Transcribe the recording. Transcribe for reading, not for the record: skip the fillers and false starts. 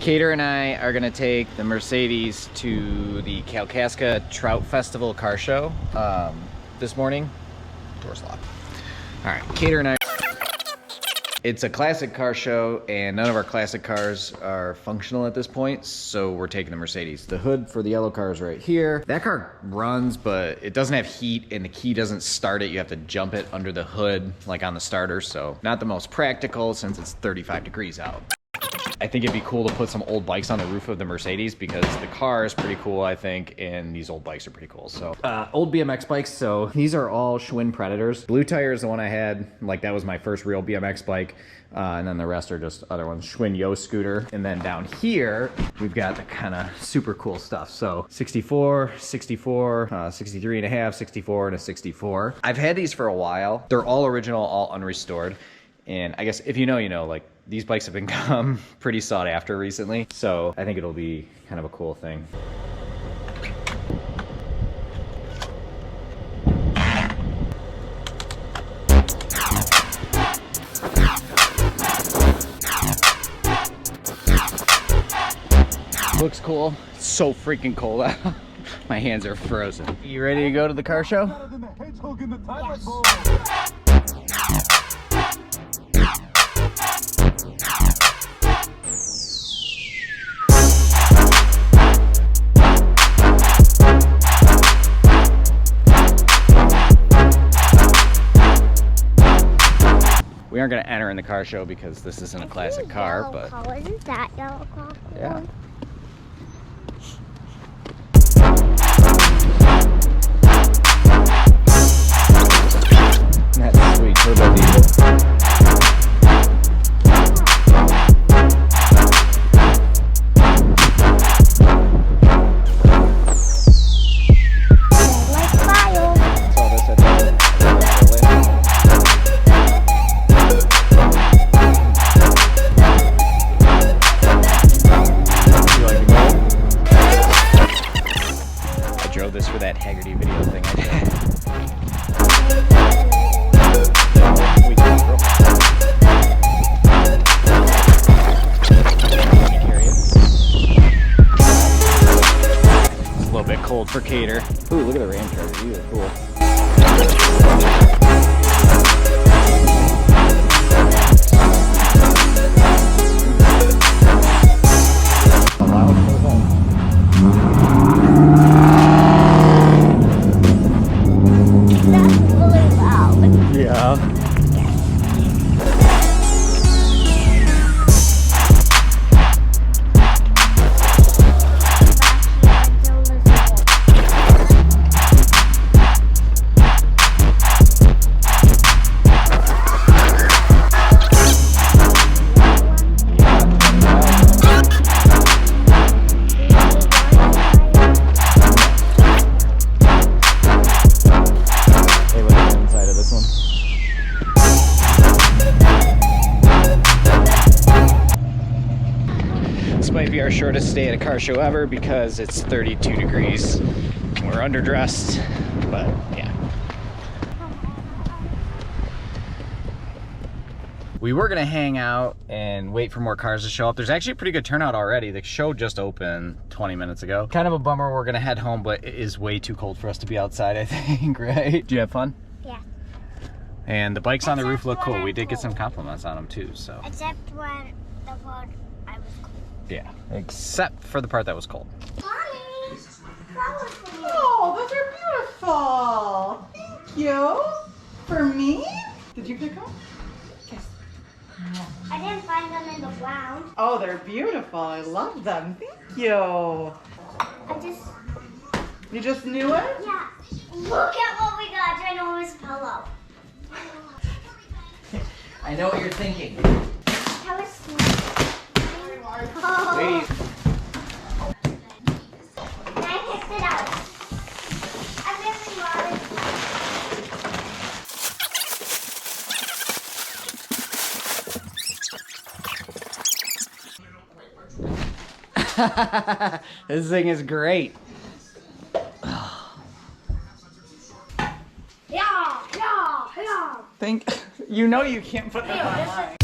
Kater and I are gonna take the Mercedes to the Kalkaska Trout Festival car show this morning. Door's locked. All right, Kater and I. It's a classic car show, and none of our classic cars are functional at this point, so we're taking the Mercedes. The hood for the yellow car is right here. That car runs, but it doesn't have heat, and the key doesn't start it. You have to jump it under the hood, like on the starter, so not the most practical since it's 35 degrees out. I think it'd be cool to put some old bikes on the roof of the Mercedes because the car is pretty cool, I think, and these old bikes are pretty cool. So, old BMX bikes. So these are all Schwinn Predators. Blue Tire is the one I had. Like, that was my first real BMX bike. And then the rest are just other ones. Schwinn Yo Scooter. And then down here, we've got the kind of super cool stuff. So 64, 64, 63 and a half, 64, and a 64. I've had these for a while. They're all original, all unrestored. And I guess if you know, you know, like, these bikes have become pretty sought after recently. So I think it'll be kind of a cool thing. Looks cool. It's so freaking cold out. My hands are frozen. You ready to go to the car show? Yes. We aren't going to enter in the car show because this isn't a classic car, but... Isn't that yellow car? Yeah. That's sweet. Turbo diesel. This for that Haggerty video thing I did. It's a little bit cold for Kater. Ooh, look at the Ram Charger. These are cool. This might be our shortest stay at a car show ever because it's 32 degrees. We're underdressed, but yeah. We were gonna hang out and wait for more cars to show up. There's actually a pretty good turnout already. The show just opened 20 minutes ago. Kind of a bummer we're gonna head home, but it is way too cold for us to be outside, I think, right? Did you have fun? Yeah. And the bikes on the roof look cool. We did get some compliments on them too, so. Except when the part I was cold. Yeah, except for the part that was cold. Mommy, flowers for me. Oh, those are beautiful. Thank you. For me? Did you pick them? Yes. I didn't find them in the ground. Oh, they're beautiful. I love them. Thank you. You just knew it? Yeah. Look at what we got. Ginormous pillow. I know what you're thinking. That was sweet. Oh. Wait. And I picked it out. I really wanted. This thing is great. Yeah. You know you can't put that online.